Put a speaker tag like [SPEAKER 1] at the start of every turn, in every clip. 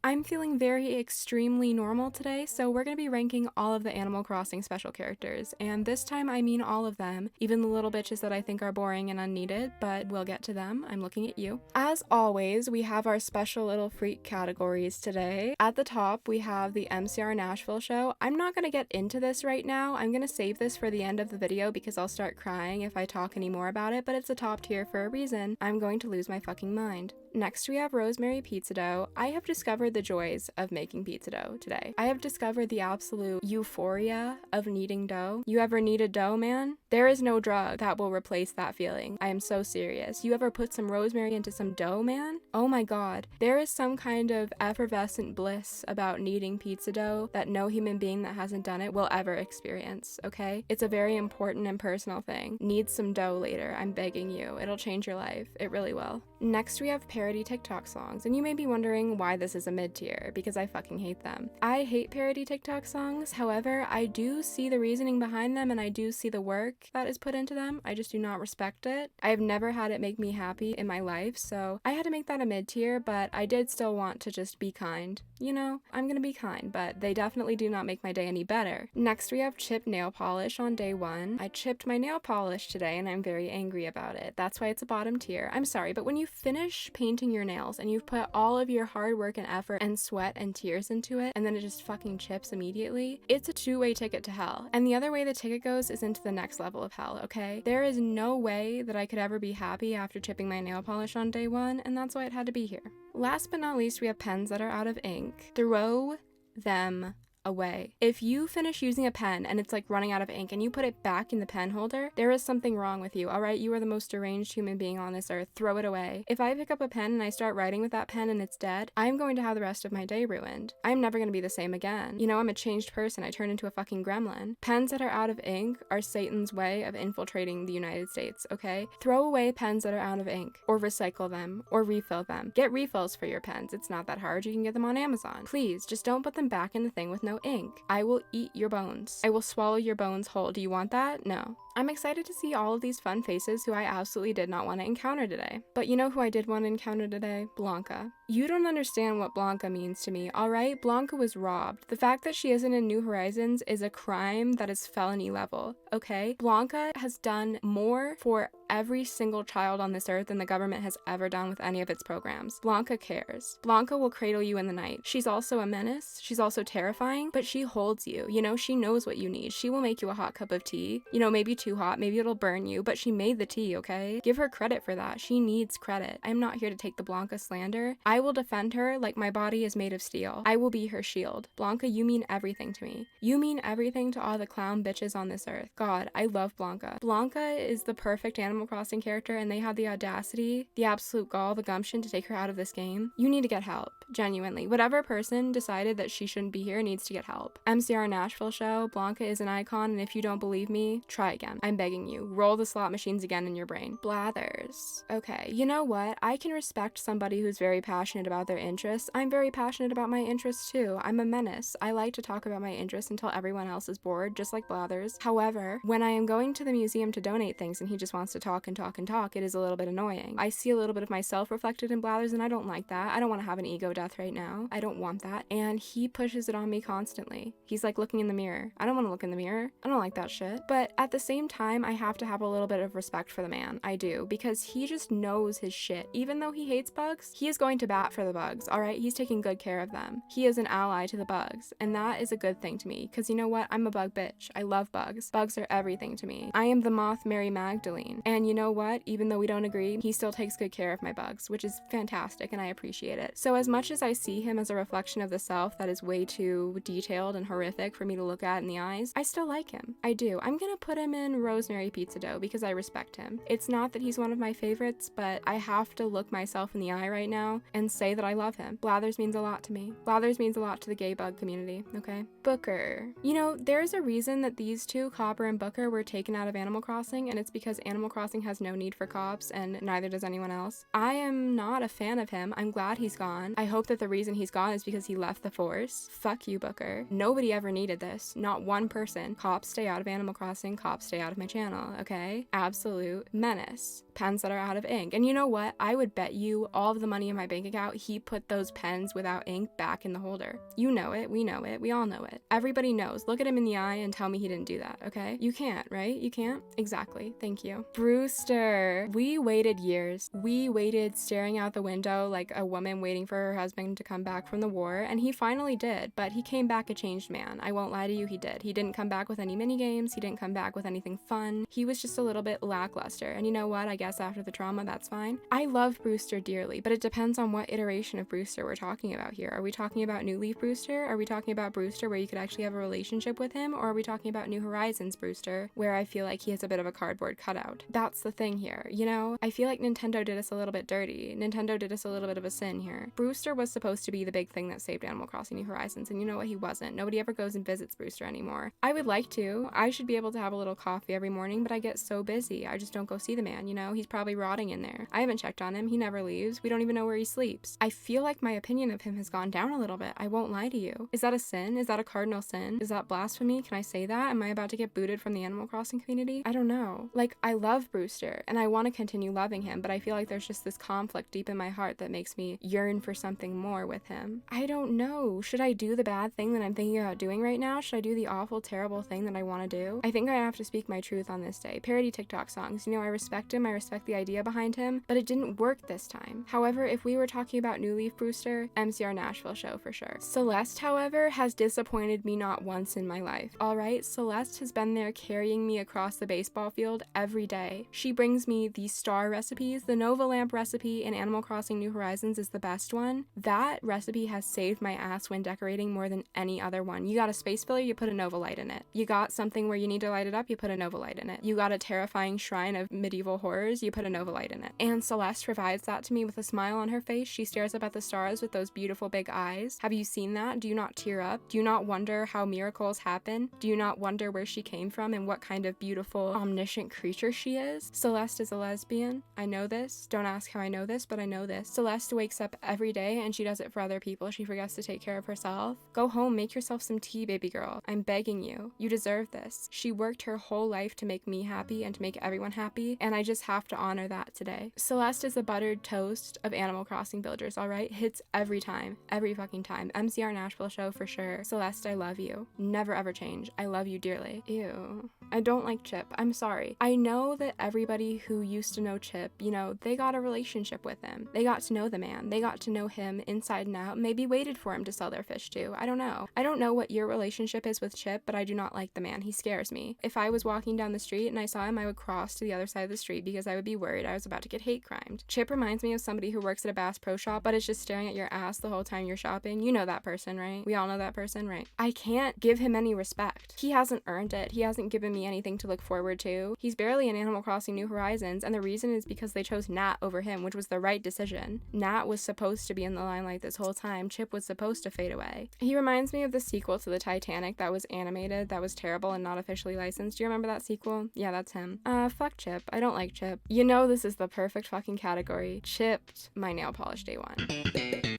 [SPEAKER 1] I'm feeling very extremely normal today, so we're going to be ranking all of the Animal Crossing special characters, and this time I mean all of them, even the little bitches that I think are boring and unneeded, but we'll get to them. I'm looking at you. As always, we have our special little freak categories today. At the top, we have the MCR Nashville show. I'm not going to get into this right now. I'm going to save this for the end of the video because I'll start crying if I talk any more about it, but it's a top tier for a reason. I'm going to lose my fucking mind. Next, we have rosemary pizza dough. I have discovered the joys of making pizza dough today. I have discovered the absolute euphoria of kneading dough. You ever kneaded dough, man? There is no drug that will replace that feeling. I am so serious. You ever put some rosemary into some dough, man? Oh my god. There is some kind of effervescent bliss about kneading pizza dough that no human being that hasn't done it will ever experience, okay? It's a very important and personal thing. Knead some dough later. I'm begging you. It'll change your life. It really will. Next, we have parody TikTok songs, and you may be wondering why this is a mid-tier, because I fucking hate them. I hate parody TikTok songs, however, I do see the reasoning behind them, and I do see the work that is put into them. I just do not respect it. I have never had it make me happy in my life, so I had to make that a mid-tier, but I did still want to just be kind. You know, I'm gonna be kind, but they definitely do not make my day any better. Next, we have chipped nail polish on day 1. I chipped my nail polish today, and I'm very angry about it. That's why it's a bottom tier. I'm sorry, but when you finish painting your nails and you've put all of your hard work and effort and sweat and tears into it, and then it just fucking chips immediately, it's a two-way ticket to hell. And the other way the ticket goes is into the next level of hell, okay? There is no way that I could ever be happy after chipping my nail polish on day 1, and that's why it had to be here. Last but not least, we have pens that are out of ink. Throw them away. If you finish using a pen and it's like running out of ink and you put it back in the pen holder, there is something wrong with you, alright? You are the most deranged human being on this earth. Throw it away. If I pick up a pen and I start writing with that pen and it's dead, I'm going to have the rest of my day ruined. I'm never going to be the same again. You know, I'm a changed person. I turn into a fucking gremlin. Pens that are out of ink are Satan's way of infiltrating the United States, okay? Throw away pens that are out of ink, or recycle them, or refill them. Get refills for your pens. It's not that hard. You can get them on Amazon. Please, just don't put them back in the thing with no ink. I will eat your bones. I will swallow your bones whole. Do you want that? No. I'm excited to see all of these fun faces who I absolutely did not want to encounter today. But you know who I did want to encounter today? Blanca. You don't understand what Blanca means to me, alright? Blanca was robbed. The fact that she isn't in New Horizons is a crime that is felony level, okay? Blanca has done more for every single child on this earth than the government has ever done with any of its programs. Blanca cares. Blanca will cradle you in the night. She's also a menace. She's also terrifying, but she holds you. You know, she knows what you need. She will make you a hot cup of tea. You know, maybe too hot, maybe it'll burn you, but she made the tea, okay? Give her credit for that. She needs credit. I'm not here to take the Blanca slander. I will defend her like my body is made of steel. I will be her shield. Blanca, you mean everything to me. You mean everything to all the clown bitches on this earth. God, I love Blanca. Blanca is the perfect Animal Crossing character, and they had the audacity, the absolute gall, the gumption to take her out of this game. You need to get help. Genuinely. Whatever person decided that she shouldn't be here needs to get help. MCR Nashville show, Blanca is an icon, and if you don't believe me, try again. I'm begging you. Roll the slot machines again in your brain. Blathers. Okay, you know what? I can respect somebody who's very passionate about their interests. I'm very passionate about my interests too. I'm a menace. I like to talk about my interests until everyone else is bored, just like Blathers. However, when I am going to the museum to donate things and he just wants to talk and talk and talk, it is a little bit annoying. I see a little bit of myself reflected in Blathers, and I don't like that. I don't want to have an ego death right now. I don't want that. And he pushes it on me constantly. He's like looking in the mirror. I don't want to look in the mirror. I don't like that shit. But at the same time, I have to have a little bit of respect for the man. I do, because he just knows his shit. Even though he hates bugs, he is going to bat for the bugs, alright? He's taking good care of them. He is an ally to the bugs, and that is a good thing to me, because you know what? I'm a bug bitch. I love bugs. Bugs are everything to me. I am the moth Mary Magdalene. And you know what? Even though we don't agree, he still takes good care of my bugs, which is fantastic, and I appreciate it. So as much as I see him as a reflection of the self that is way too detailed and horrific for me to look at in the eyes, I still like him. I do. I'm gonna put him in rosemary pizza dough because I respect him. It's not that he's one of my favorites, but I have to look myself in the eye right now and say that I love him. Blathers means a lot to me. Blathers means a lot to the gay bug community, okay? Booker. You know, there's a reason that these two, Copper and Booker, were taken out of Animal Crossing, and it's because Animal Crossing Crossing has no need for cops, and neither does anyone else. I am not a fan of him. I'm glad he's gone. I hope that the reason he's gone is because he left the force. Fuck you, Booker. Nobody ever needed this. Not one person. Cops stay out of Animal Crossing. Cops stay out of my channel, okay? Absolute menace. Pens that are out of ink. And you know what? I would bet you all of the money in my bank account he put those pens without ink back in the holder. You know it. We know it. We all know it. Everybody knows. Look at him in the eye and tell me he didn't do that, okay? You can't, right? You can't? Exactly. Thank you. Brewster. We waited years. We waited staring out the window like a woman waiting for her husband to come back from the war, and he finally did, but he came back a changed man. I won't lie to you, he did. He didn't come back with any mini games. He didn't come back with anything fun. He was just a little bit lackluster, and you know what? I guess after the trauma, that's fine. I love Brewster dearly, but it depends on what iteration of Brewster we're talking about here. Are we talking about New Leaf Brewster? Are we talking about Brewster where you could actually have a relationship with him? Or are we talking about New Horizons Brewster where I feel like he has a bit of a cardboard cutout? That's the thing here, you know? I feel like Nintendo did us a little bit dirty. Nintendo did us a little bit of a sin here. Brewster was supposed to be the big thing that saved Animal Crossing New Horizons, and you know what? He wasn't. Nobody ever goes and visits Brewster anymore. I would like to. I should be able to have a little coffee every morning, but I get so busy. I just don't go see the man, you know? He's probably rotting in there. I haven't checked on him. He never leaves. We don't even know where he sleeps. I feel like my opinion of him has gone down a little bit. I won't lie to you. Is that a sin? Is that a cardinal sin? Is that blasphemy? Can I say that? Am I about to get booted from the Animal Crossing community? I don't know. Like, I love Brewster, and I want to continue loving him, but I feel like there's just this conflict deep in my heart that makes me yearn for something more with him. I don't know. Should I do the bad thing that I'm thinking about doing right now? Should I do the awful, terrible thing that I want to do? I think I have to speak my truth on this day. Parody TikTok songs. You know, I respect him. I respect the idea behind him, but it didn't work this time. However, if we were talking about New Leaf Brewster, MCR Nashville show for sure. Celeste, however, has disappointed me not once in my life. Alright, Celeste has been there carrying me across the baseball field every day. She brings me the star recipes. The Nova Lamp recipe in Animal Crossing New Horizons is the best one. That recipe has saved my ass when decorating more than any other one. You got a space filler, you put a Nova light in it. You got something where you need to light it up, you put a Nova light in it. You got a terrifying shrine of medieval horrors, you put a Nova light in it. And Celeste provides that to me with a smile on her face. She stares up at the stars with those beautiful big eyes. Have you seen that? Do you not tear up? Do you not wonder how miracles happen? Do you not wonder where she came from and what kind of beautiful, omniscient creature she is? Celeste is a lesbian. I know this. Don't ask how I know this, but I know this. Celeste wakes up every day and she does it for other people. She forgets to take care of herself. Go home, make yourself some tea, baby girl. I'm begging you. You deserve this. She worked her whole life to make me happy and to make everyone happy, and I just have to honor that today. Celeste is the buttered toast of Animal Crossing villagers, alright? Hits every time. Every fucking time. MCR Nashville show for sure. Celeste, I love you. Never ever change. I love you dearly. Ew. I don't like Chip. I'm sorry. I know that everybody who used to know Chip, you know, they got a relationship with him. They got to know the man. They got to know him inside and out. Maybe waited for him to sell their fish to. I don't know. I don't know what your relationship is with Chip, but I do not like the man. He scares me. If I was walking down the street and I saw him, I would cross to the other side of the street because I would be worried I was about to get hate crimed. Chip reminds me of somebody who works at a Bass Pro Shop but is just staring at your ass the whole time you're shopping. You know that person, right? We all know that person, right? I can't give him any respect. He hasn't earned it. He hasn't given me anything to look forward to. He's barely in Animal Crossing New Horizons, and the reason is because they chose Nat over him, which was the right decision. Nat was supposed to be in the limelight this whole time. Chip was supposed to fade away. He reminds me of the sequel to the Titanic that was animated, that was terrible and not officially licensed. Do you remember that sequel? Yeah, that's him. Fuck Chip. I don't like Chip. You know this is the perfect fucking category. Chipped my nail polish day one.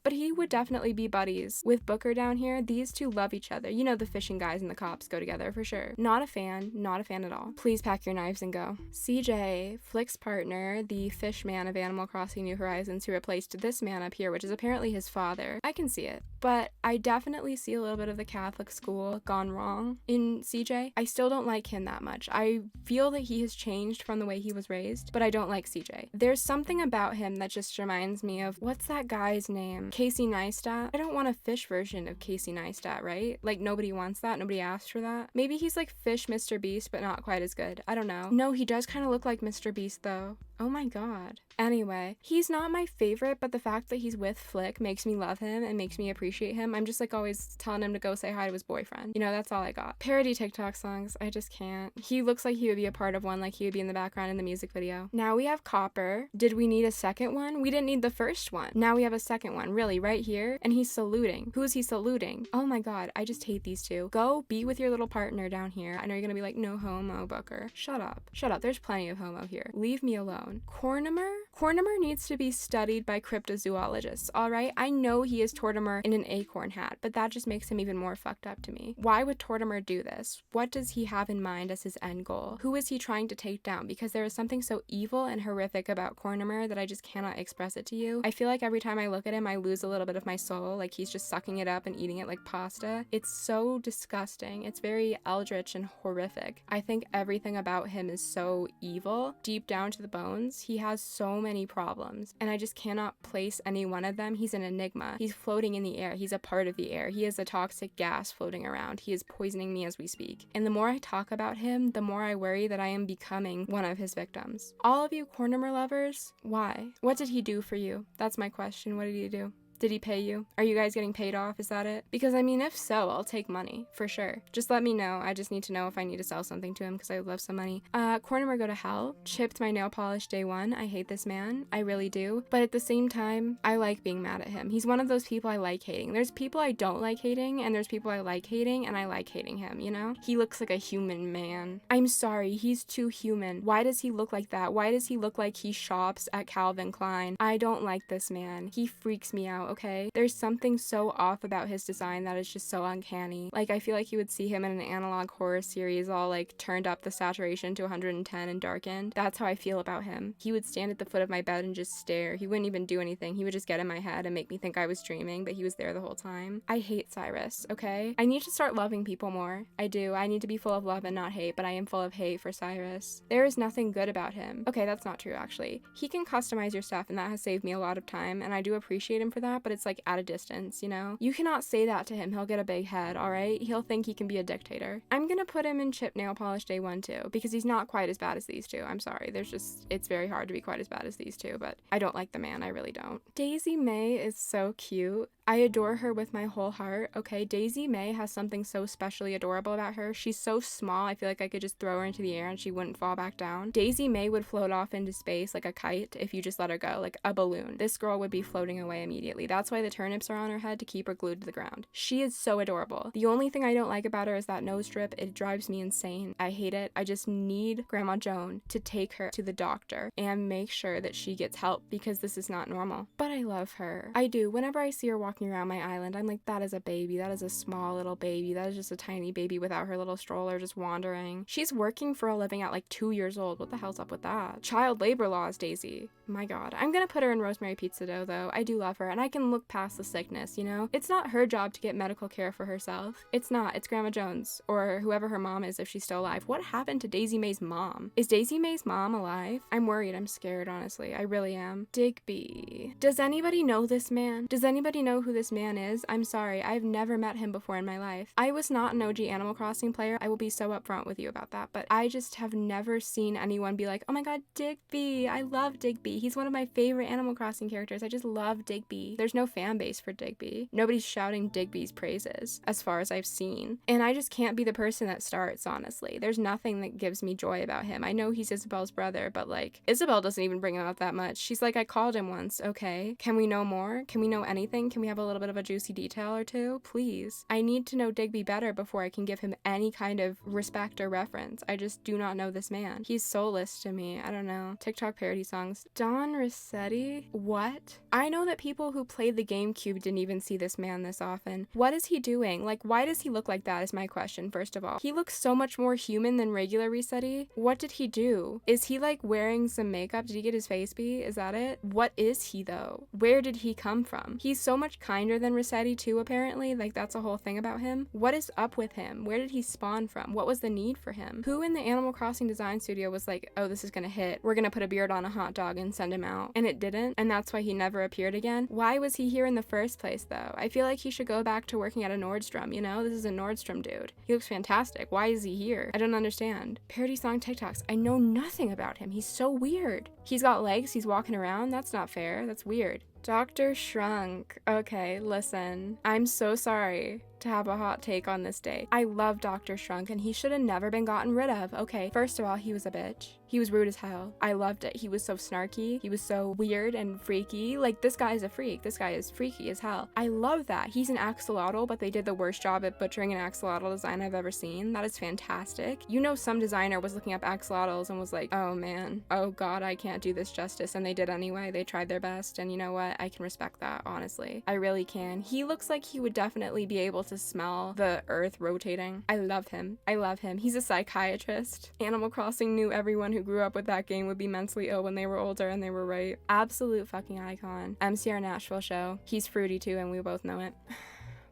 [SPEAKER 1] But he would definitely be buddies with Booker down here. These two love each other. You know the fishing guys and the cops go together for sure. Not a fan at all. Please pack your knives and go. CJ, Flick's partner, the fish man of Animal Crossing New Horizons who replaced this man up here, which is apparently his father. I can see it. But I definitely see a little bit of the Catholic school gone wrong in CJ. I still don't like him that much. I feel that he has changed from the way he was raised, but I don't like CJ. There's something about him that just reminds me of, what's that guy's name? Casey Neistat? I don't want a fish version of Casey Neistat, right? Like, nobody wants that. Nobody asked for that. Maybe he's like Fish Mr. Beast, but not quite as good. I don't know. No, he does kind of look like Mr. Beast, though. Oh my god. Anyway, he's not my favorite, but the fact that he's with Flick makes me love him and makes me appreciate him. I'm just like always telling him to go say hi to his boyfriend. You know, that's all I got. Parody TikTok songs, I just can't. He looks like he would be a part of one, like he would be in the background in the music video. Now we have Copper. Did we need a second one? We didn't need the first one. Now we have a second one, really, right here. And he's saluting. Who is he saluting? Oh my god, I just hate these two. Go be with your little partner down here. I know you're gonna be like, no homo, Booker. Shut up. Shut up. There's plenty of homo here. Leave me alone. Cornimer? Cornimer needs to be studied by cryptozoologists, alright? I know he is Tortimer in an acorn hat, but that just makes him even more fucked up to me. Why would Tortimer do this? What does he have in mind as his end goal? Who is he trying to take down? Because there is something so evil and horrific about Cornimer that I just cannot express it to you. I feel like every time I look at him, I lose a little bit of my soul, like he's just sucking it up and eating it like pasta. It's so disgusting. It's very eldritch and horrific. I think everything about him is so evil, deep down to the bones. He has so many problems, and I just cannot place any one of them. He's an enigma. He's floating in the air. He's a part of the air. He is a toxic gas floating around. He is poisoning me as we speak. And the more I talk about him, the more I worry that I am becoming one of his victims. All of you Cornimer lovers, why? What did he do for you? That's my question. What did he do? Did he pay you? Are you guys getting paid off? Is that it? Because I mean, if so, I'll take money, for sure. Just let me know. I just need to know if I need to sell something to him because I would love some money. Cornimer go to hell. Chipped my nail polish day one. I hate this man. I really do. But at the same time, I like being mad at him. He's one of those people I like hating. There's people I don't like hating, and there's people I like hating, and I like hating him, you know? He looks like a human man. I'm sorry, he's too human. Why does he look like that? Why does he look like he shops at Calvin Klein? I don't like this man. He freaks me out. Okay? There's something so off about his design that is just so uncanny. Like, I feel like you would see him in an analog horror series all like turned up the saturation to 110 and darkened. That's how I feel about him. He would stand at the foot of my bed and just stare. He wouldn't even do anything. He would just get in my head and make me think I was dreaming, but he was there the whole time. I hate Cyrus, okay? I need to start loving people more. I do. I need to be full of love and not hate, but I am full of hate for Cyrus. There is nothing good about him. Okay, that's not true, actually. He can customize your stuff, and that has saved me a lot of time, and I do appreciate him for that, but it's like at a distance, you know? You cannot say that to him. He'll get a big head, alright? He'll think he can be a dictator. I'm gonna put him in chip nail polish day one too, because he's not quite as bad as these two. I'm sorry. It's very hard to be quite as bad as these two, but I don't like the man. I really don't. Daisy May is so cute. I adore her with my whole heart, okay? Daisy May has something so specially adorable about her. She's so small, I feel like I could just throw her into the air and she wouldn't fall back down. Daisy May would float off into space like a kite if you just let her go, like a balloon. This girl would be floating away immediately. That's why the turnips are on her head, to keep her glued to the ground. She is so adorable. The only thing I don't like about her is that nose strip. It drives me insane. I hate it. I just need Grandma Joan to take her to the doctor and make sure that she gets help, because this is not normal. But I love her. I do. Whenever I see her walking around my island, I'm like, that is a baby. That is a small little baby. That is just a tiny baby without her little stroller just wandering. She's working for a living at like 2 years old. What the hell's up with that? Child labor laws, Daisy. My god. I'm gonna put her in rosemary pizza dough though. I do love her, and I can look past the sickness, you know? It's not her job to get medical care for herself. It's not. It's Grandma Jones, or whoever her mom is if she's still alive. What happened to Daisy May's mom? Is Daisy May's mom alive? I'm worried. I'm scared, honestly. I really am. Digby. Does anybody know this man? Does anybody know who this man is? I'm sorry. I've never met him before in my life. I was not an OG Animal Crossing player. I will be so upfront with you about that, but I just have never seen anyone be like, oh my god, Digby. I love Digby. He's one of my favorite Animal Crossing characters. I just love Digby. There's no fan base for Digby. Nobody's shouting Digby's praises, as far as I've seen. And I just can't be the person that starts, honestly. There's nothing that gives me joy about him. I know he's Isabel's brother, but like, Isabel doesn't even bring him up that much. She's like, I called him once, okay? Can we know more? Can we know anything? Can we have a little bit of a juicy detail or two? Please. I need to know Digby better before I can give him any kind of respect or reference. I just do not know this man. He's soulless to me. I don't know. TikTok parody songs. Don Rossetti? What? I know that people who played the GameCube didn't even see this man this often. What is he doing? Like, why does he look like that is my question, first of all. He looks so much more human than regular Rossetti. What did he do? Is he like wearing some makeup? Did he get his face beat? Is that it? What is he though? Where did he come from? He's so much much kinder than Rossetti too, apparently. Like, that's a whole thing about him. What is up with him? Where did he spawn from? What was the need for him? Who in the Animal Crossing design studio was like, oh, this is gonna hit. We're gonna put a beard on a hot dog and send him out. And it didn't, and that's why he never appeared again. Why was he here in the first place, though? I feel like he should go back to working at a Nordstrom, you know? This is a Nordstrom dude. He looks fantastic. Why is he here? I don't understand. Parody song TikToks. I know nothing about him. He's so weird. He's got legs. He's walking around. That's not fair. That's weird. Dr. Shrunk. Okay, listen. I'm so sorry to have a hot take on this day. I love Dr. Shrunk, and he should have never been gotten rid of. Okay, first of all, he was a bitch. He was rude as hell. I loved it. He was so snarky. He was so weird and freaky. Like, this guy is a freak. This guy is freaky as hell. I love that. He's an axolotl, but they did the worst job at butchering an axolotl design I've ever seen. That is fantastic. You know, some designer was looking up axolotls and was like, oh man, oh god, I can't do this justice. And they did anyway. They tried their best. And you know what? I can respect that, honestly. I really can. He looks like he would definitely be able to smell the earth rotating. I love him. I love him. He's a psychiatrist. Animal Crossing knew everyone who grew up with that game would be mentally ill when they were older, and they were right. Absolute fucking icon. MCR Nashville show. He's fruity too, and we both know it.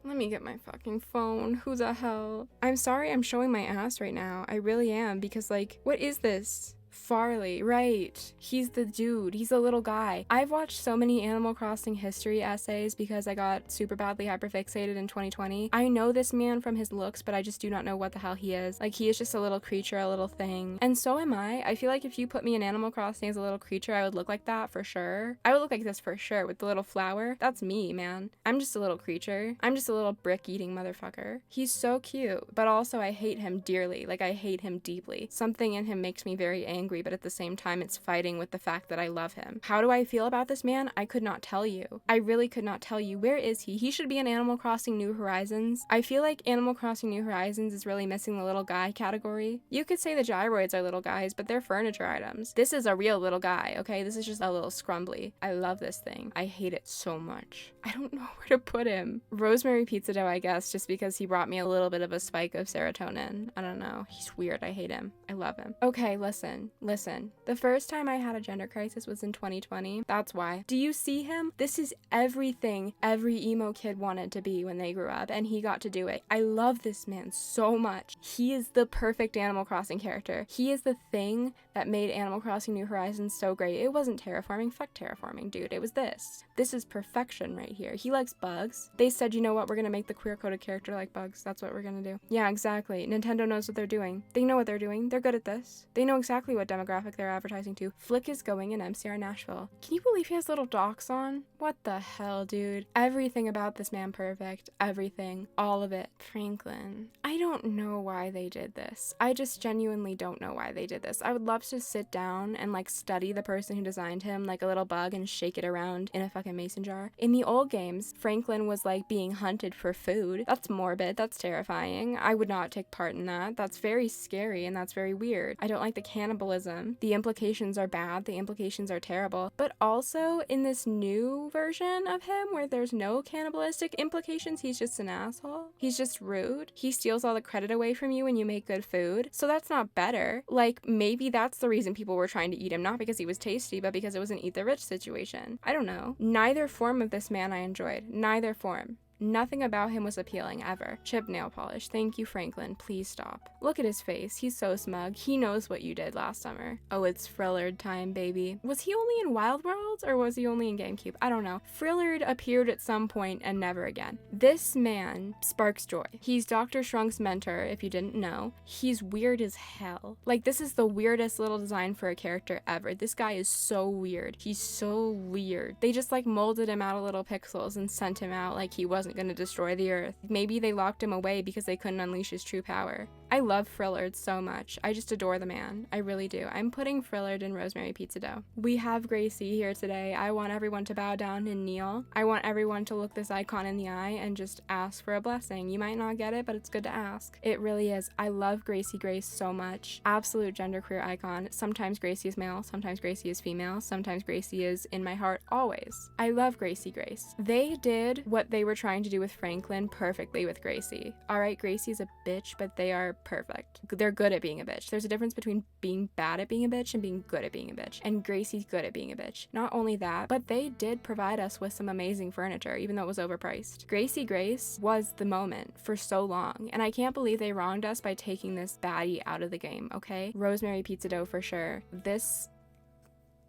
[SPEAKER 1] Let me get my fucking phone. Who the hell? I'm sorry I'm showing my ass right now. I really am, because like, what is this? Farley, right. He's the dude. He's a little guy. I've watched so many Animal Crossing history essays because I got super badly hyperfixated in 2020. I know this man from his looks, but I just do not know what the hell he is. Like, he is just a little creature, a little thing. And so am I. I feel like if you put me in Animal Crossing as a little creature, I would look like that for sure. I would look like this for sure with the little flower. That's me, man. I'm just a little creature. I'm just a little brick-eating motherfucker. He's so cute, but also I hate him dearly. Like, I hate him deeply. Something in him makes me very angry, but at the same time it's fighting with the fact that I love him. How do I feel about this man? I could not tell you. I really could not tell you. Where is he? He should be in Animal Crossing New Horizons. I feel like Animal Crossing New Horizons is really missing the little guy category. You could say the gyroids are little guys, but they're furniture items. This is a real little guy, okay? This is just a little scrumbly. I love this thing. I hate it so much. I don't know where to put him. Rosemary Pizza Dough, I guess, just because he brought me a little bit of a spike of serotonin. I don't know. He's weird. I hate him. I love him. Okay, listen. The first time I had a gender crisis was in 2020. That's why. Do you see him? This is everything every emo kid wanted to be when they grew up, and he got to do it. I love this man so much. He is the perfect Animal Crossing character. He is the thing that made Animal Crossing New Horizons so great. It wasn't terraforming. Fuck terraforming, dude. It was this. This is perfection right here. He likes bugs. They said, you know what? We're gonna make the queer-coded character like bugs. That's what we're gonna do. Yeah, exactly. Nintendo knows what they're doing. They know what they're doing. They're good at this. They know exactly what demographic they're advertising to. Flick is going in MCR Nashville. Can you believe he has little docs on? What the hell, dude? Everything about this man perfect. Everything. All of it. Franklin. I don't know why they did this. I just genuinely don't know why they did this. I would love to sit down and like study the person who designed him like a little bug and shake it around in a fucking mason jar. In the old games, Franklin was like being hunted for food. That's morbid. That's terrifying. I would not take part in that. That's very scary and that's very weird. I don't like the cannibalism. The implications are bad. The implications are terrible. But also in this new version of him where there's no cannibalistic implications, he's just an asshole. He's just rude. He steals all the credit away from you when you make good food. So that's not better. Like, maybe that's the reason people were trying to eat him, not because he was tasty, but because it was an eat the rich situation. I don't know. Neither form of this man I enjoyed. Neither form. Nothing about him was appealing ever. Chip nail polish. Thank you, Franklin. Please stop. Look at his face. He's so smug. He knows what you did last summer. Oh, it's Frillard time, baby. Was he only in Wild Worlds or was he only in GameCube? I don't know. Frillard appeared at some point and never again. This man sparks joy. He's Dr. Shrunk's mentor, if you didn't know. He's weird as hell. Like, this is the weirdest little design for a character ever. This guy is so weird. He's so weird. They just like molded him out of little pixels and sent him out like he wasn't going to destroy the earth. Maybe they locked him away because they couldn't unleash his true power. I love Frillard so much. I just adore the man. I really do. I'm putting Frillard in Rosemary Pizza Dough. We have Gracie here today. I want everyone to bow down and kneel. I want everyone to look this icon in the eye and just ask for a blessing. You might not get it, but it's good to ask. It really is. I love Gracie Grace so much. Absolute genderqueer icon. Sometimes Gracie is male, sometimes Gracie is female, sometimes Gracie is in my heart always. I love Gracie Grace. They did what they were trying to do with Franklin perfectly with Gracie. Alright, Gracie's a bitch, but they are perfect. They're good at being a bitch. There's a difference between being bad at being a bitch and being good at being a bitch. And Gracie's good at being a bitch. Not only that, but they did provide us with some amazing furniture, even though it was overpriced. Gracie Grace was the moment for so long, and I can't believe they wronged us by taking this baddie out of the game, okay? Rosemary Pizza Dough for sure. This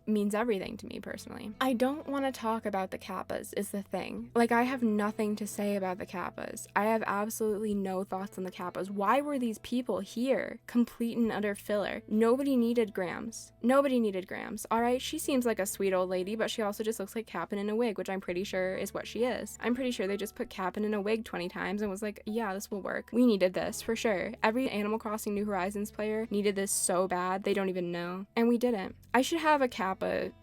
[SPEAKER 1] means everything to me personally. I don't want to talk about the Kappas is the thing. Like, I have nothing to say about the Kappas. I have absolutely no thoughts on the Kappas. Why were these people here? Complete and utter filler. Nobody needed Grams. Nobody needed Grams. All right, she seems like a sweet old lady, but she also just looks like Cap'n in a wig, which I'm pretty sure is what she is. I'm pretty sure they just put Cap'n in a wig 20 times and was like, yeah, this will work. We needed this for sure. Every Animal Crossing New Horizons player needed this so bad they don't even know. And we didn't. I should have a Kappa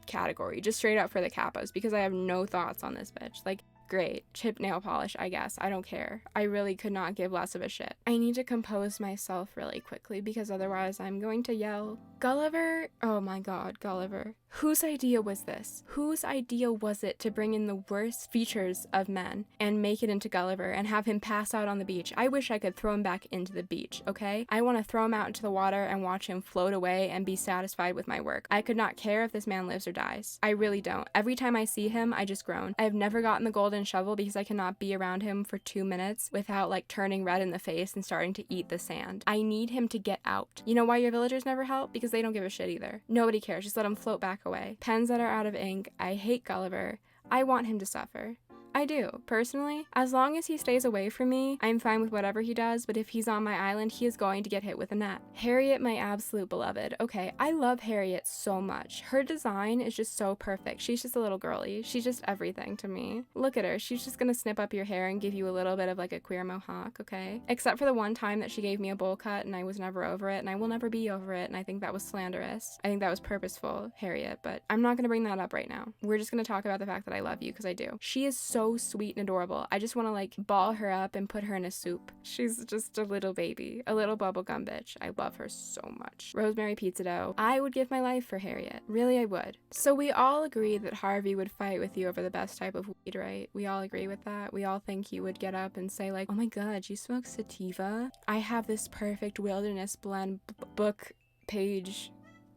[SPEAKER 1] category just straight up for the Kappas because I have no thoughts on this bitch. Like, great. Chip nail polish, I guess. I don't care. I really could not give less of a shit. I need to compose myself really quickly because otherwise I'm going to yell. Gulliver? Oh my god, Gulliver. Whose idea was this? Whose idea was it to bring in the worst features of men and make it into Gulliver and have him pass out on the beach? I wish I could throw him back into the beach, okay? I want to throw him out into the water and watch him float away and be satisfied with my work. I could not care if this man lives or dies. I really don't. Every time I see him, I just groan. I have never gotten the golden shovel because I cannot be around him for 2 minutes without like turning red in the face and starting to eat the sand. I need him to get out. You know why your villagers never help? Because they don't give a shit either. Nobody cares. Just let him float back away. Pens that are out of ink. I hate Gulliver. I want him to suffer. I do, personally. As long as he stays away from me, I'm fine with whatever he does, but if he's on my island, he is going to get hit with a net. Harriet, my absolute beloved. Okay, I love Harriet so much. Her design is just so perfect. She's just a little girly. She's just everything to me. Look at her. She's just gonna snip up your hair and give you a little bit of like a queer mohawk, okay? Except for the one time that she gave me a bowl cut and I was never over it and I will never be over it, and I think that was slanderous. I think that was purposeful, Harriet, but I'm not gonna bring that up right now. We're just gonna talk about the fact that I love you, because I do. She is so sweet and adorable. I just want to like ball her up and put her in a soup. She's just a little baby, a little bubblegum bitch. I love her so much. Rosemary Pizza Dough. I would give my life for Harriet. Really, I would. So we all agree that Harvey would fight with you over the best type of weed, right? We all agree with that. We all think he would get up and say like, oh my god, you smoke sativa? I have this perfect wilderness blend book page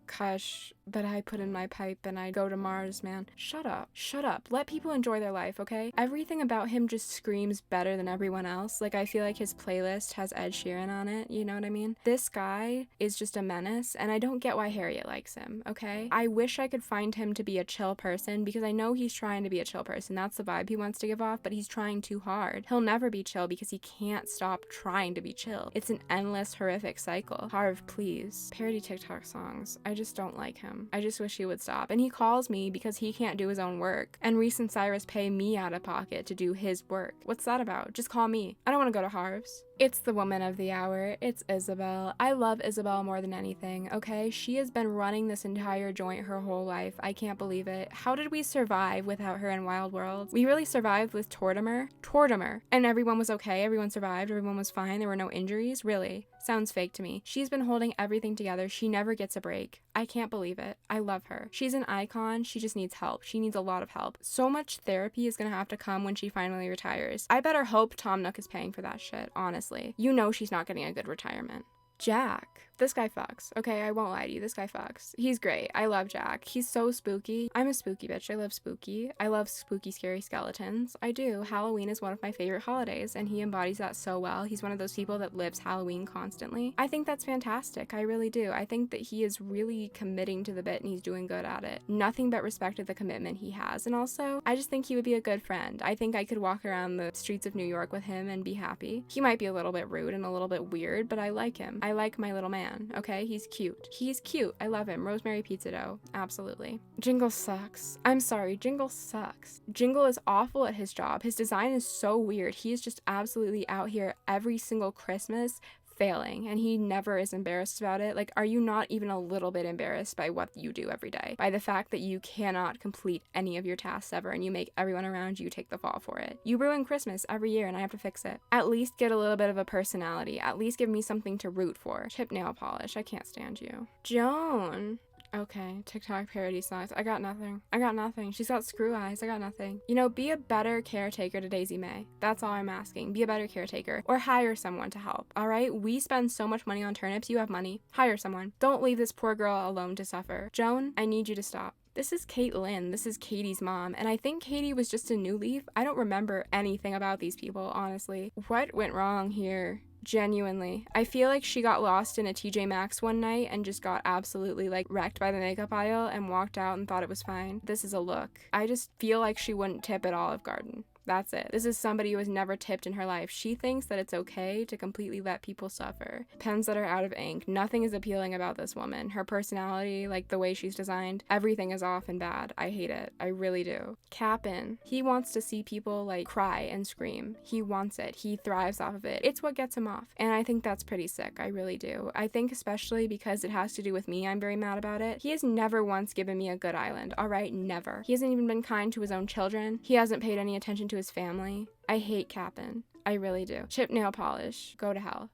[SPEAKER 1] kush that I put in my pipe and I go to Mars, man. Shut up. Shut up. Let people enjoy their life, okay? Everything about him just screams better than everyone else. Like, I feel like his playlist has Ed Sheeran on it, you know what I mean? This guy is just a menace, and I don't get why Harriet likes him, okay? I wish I could find him to be a chill person, because I know he's trying to be a chill person. That's the vibe he wants to give off, but he's trying too hard. He'll never be chill because he can't stop trying to be chill. It's an endless, horrific cycle. Harv, please. Parody TikTok songs. I just don't like him. I just wish he would stop. And he calls me because he can't do his own work. And Reese and Cyrus pay me out of pocket to do his work. What's that about? Just call me. I don't want to go to Harv's. It's the woman of the hour. It's Isabel. I love Isabel more than anything, okay? She has been running this entire joint her whole life. I can't believe it. How did we survive without her in Wild World? We really survived with Tortimer. And everyone was okay. Everyone survived. Everyone was fine. There were no injuries. Really? Sounds fake to me. She's been holding everything together. She never gets a break. I can't believe it. I love her. She's an icon. She just needs help. She needs a lot of help. So much therapy is gonna have to come when she finally retires. I better hope Tom Nook is paying for that shit, honestly. You know she's not getting a good retirement. Jack. This guy fucks. Okay, I won't lie to you. This guy fucks. He's great. I love Jack. He's so spooky. I'm a spooky bitch. I love spooky. I love spooky, scary skeletons. I do. Halloween is one of my favorite holidays, and he embodies that so well. He's one of those people that lives Halloween constantly. I think that's fantastic. I really do. I think that he is really committing to the bit, and he's doing good at it. Nothing but respected the commitment he has. And also, I just think he would be a good friend. I think I could walk around the streets of New York with him and be happy. He might be a little bit rude and a little bit weird, but I like him. I like my little man. Okay, he's cute. He's cute. I love him. Rosemary Pizza Dough. Absolutely. Jingle sucks. I'm sorry. Jingle sucks. Jingle is awful at his job. His design is so weird. He is just absolutely out here every single Christmas failing, and he never is embarrassed about it. Like, are you not even a little bit embarrassed by what you do every day? By the fact that you cannot complete any of your tasks ever, and you make everyone around you take the fall for it. You ruin Christmas every year, and I have to fix it. At least get a little bit of a personality. At least give me something to root for. Chip nail polish. I can't stand you. Joan. Okay, TikTok parody songs. I got nothing. I got nothing. She's got screw eyes. I got nothing. You know, be a better caretaker to Daisy May. That's all I'm asking. Be a better caretaker. Or hire someone to help, all right? We spend so much money on turnips. You have money. Hire someone. Don't leave this poor girl alone to suffer. Joan, I need you to stop. This is Caitlin. This is Katie's mom. And I think Katie was just a new leaf. I don't remember anything about these people, honestly. What went wrong here? Genuinely. I feel like she got lost in a TJ Maxx one night and just got absolutely like wrecked by the makeup aisle and walked out and thought it was fine. This is a look. I just feel like she wouldn't tip at Olive Garden. That's it. This is somebody who has never tipped in her life. She thinks that it's okay to completely let people suffer. Pens that are out of ink. Nothing is appealing about this woman. Her personality, like the way she's designed, everything is off and bad. I hate it. I really do. Cap'n. He wants to see people like cry and scream. He wants it. He thrives off of it. It's what gets him off. And I think that's pretty sick. I really do. I think especially because it has to do with me, I'm very mad about it. He has never once given me a good island. All right? Never. He hasn't even been kind to his own children. He hasn't paid any attention to his family. I hate Cap'n. I really do. Chip nail polish. Go to hell.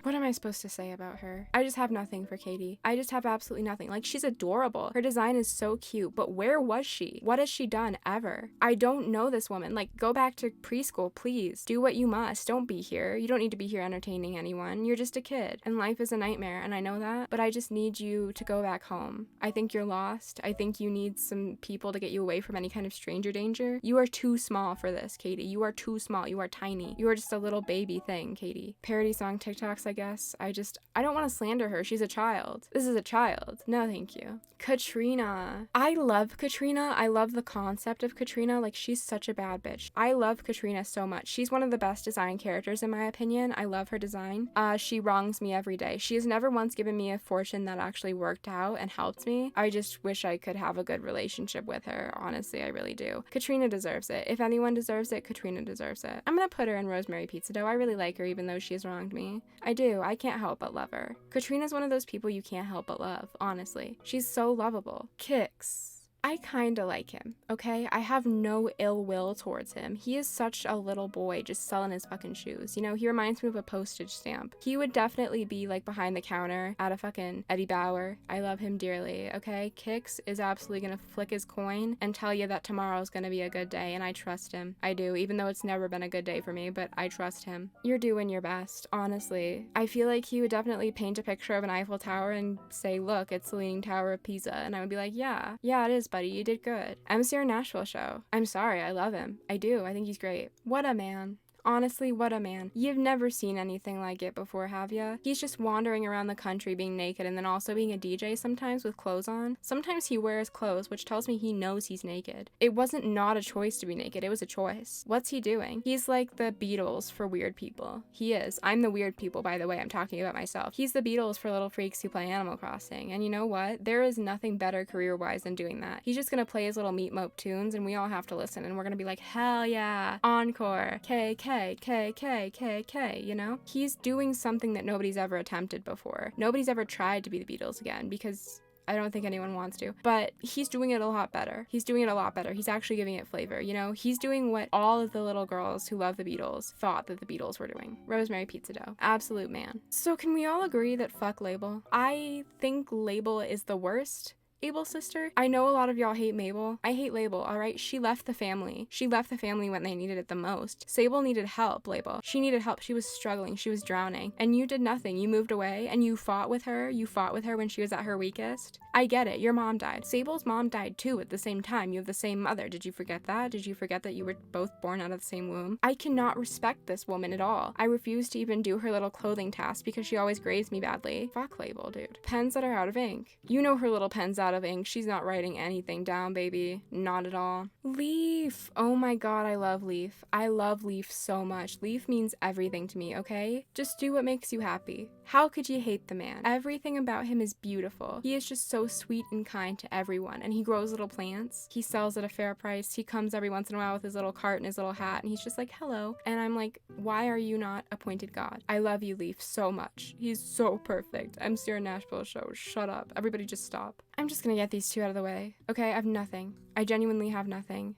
[SPEAKER 1] What am I supposed to say about her? I just have nothing for Katie. I just have absolutely nothing. Like, she's adorable. Her design is so cute, but where was she? What has she done ever? I don't know this woman. Like, go back to preschool, please. Do what you must. Don't be here. You don't need to be here entertaining anyone. You're just a kid, and life is a nightmare, and I know that, but I just need you to go back home. I think you're lost. I think you need some people to get you away from any kind of stranger danger. You are too small for this, Katie. You are too small. You are tiny. You are just a little baby thing, Katie. Parody song TikToks, I guess. I don't want to slander her. She's a child. This is a child. No, thank you. Katrina. I love Katrina. I love the concept of Katrina. Like, she's such a bad bitch. I love Katrina so much. She's one of the best designed characters in my opinion. I love her design. She wrongs me every day. She has never once given me a fortune that actually worked out and helped me. I just wish I could have a good relationship with her. Honestly, I really do. Katrina deserves it. If anyone deserves it, Katrina deserves it. I'm gonna put her in Rosemary Pizza Dough. I really like her even though she has wronged me. I do. I can't help but love her. Katrina's one of those people you can't help but love, honestly. She's so lovable. Kix. I kinda like him, okay? I have no ill will towards him. He is such a little boy just selling his fucking shoes. You know, he reminds me of a postage stamp. He would definitely be like behind the counter at a fucking Eddie Bauer. I love him dearly, okay? Kix is absolutely gonna flick his coin and tell you that tomorrow's gonna be a good day, and I trust him. I do, even though it's never been a good day for me, but I trust him. You're doing your best, honestly. I feel like he would definitely paint a picture of an Eiffel Tower and say, look, it's the Leaning Tower of Pisa, and I would be like, yeah, it is, buddy, you did good. MCR Nashville show. I'm sorry, I love him. I do, I think he's great. What a man. Honestly, what a man. You've never seen anything like it before, have ya? He's just wandering around the country being naked and then also being a DJ sometimes with clothes on. Sometimes he wears clothes, which tells me he knows he's naked. It wasn't not a choice to be naked, it was a choice. What's he doing? He's like the Beatles for weird people. He is. I'm the weird people, by the way. I'm talking about myself. He's the Beatles for little freaks who play Animal Crossing. And you know what? There is nothing better career-wise than doing that. He's just gonna play his little meat mope tunes and we all have to listen and we're gonna be like, hell yeah, encore, KK, you know? He's doing something that nobody's ever attempted before. Nobody's ever tried to be the Beatles again because I don't think anyone wants to, but he's doing it a lot better. He's doing it a lot better. He's actually giving it flavor, you know? He's doing what all of the little girls who love the Beatles thought that the Beatles were doing. Rosemary Pizza Dough. Absolute man. So can we all agree that fuck Label? I think Label is the worst. Abel's sister. I know a lot of y'all hate Mabel. I hate Label, alright? She left the family. She left the family when they needed it the most. Sable needed help, Label. She needed help. She was struggling. She was drowning. And you did nothing. You moved away and you fought with her. You fought with her when she was at her weakest. I get it. Your mom died. Sable's mom died too at the same time. You have the same mother. Did you forget that? Did you forget that you were both born out of the same womb? I cannot respect this woman at all. I refuse to even do her little clothing task because she always grazed me badly. Fuck Label, dude. Pens that are out of ink. You know her little pens out of ink. She's not writing anything down, baby. Not at all. Leaf. Oh my god, I love Leaf. I love Leaf so much. Leaf means everything to me, okay? Just do what makes you happy. How could you hate the man? Everything about him is beautiful. He is just so sweet and kind to everyone, and he grows little plants. He sells at a fair price. He comes every once in a while with his little cart and his little hat, and he's just like, hello. And I'm like, why are you not appointed God? I love you, Leaf, so much. He's so perfect. MCR Nashville show. Shut up. Everybody just stop. I'm just gonna get these two out of the way. Okay, I have nothing. I genuinely have nothing.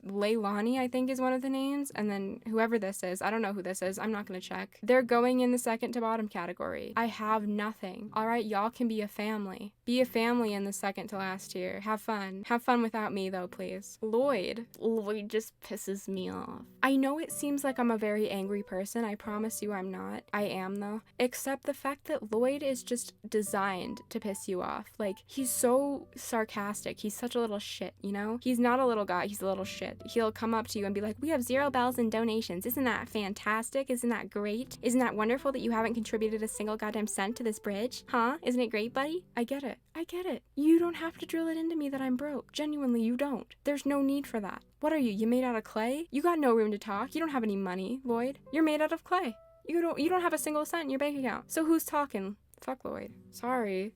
[SPEAKER 1] Leilani, I think, is one of the names, and then whoever this is, I don't know who this is, I'm not gonna check. They're going in the second to bottom category. I have nothing. Alright, y'all can be a family. Be a family in the second to last tier. Have fun. Have fun without me, though, please. Lloyd just pisses me off. I know it seems like I'm a very angry person. I promise you I'm not. I am, though. Except the fact that Lloyd is just designed to piss you off. Like, he's so sarcastic. He's such a little shit, you know? He's not a little guy. He's a little shit. He'll come up to you and be like, we have 0 bells in donations. Isn't that fantastic? Isn't that great? Isn't that wonderful that you haven't contributed a single goddamn cent to this bridge? Huh? Isn't it great, buddy? I get it. I get it. You don't have to drill it into me that I'm broke. Genuinely, you don't. There's no need for that. What are you? You made out of clay? You got no room to talk. You don't have any money, Lloyd. You're made out of clay. You don't have a single cent in your bank account. So who's talking? Fuck Lloyd. Sorry,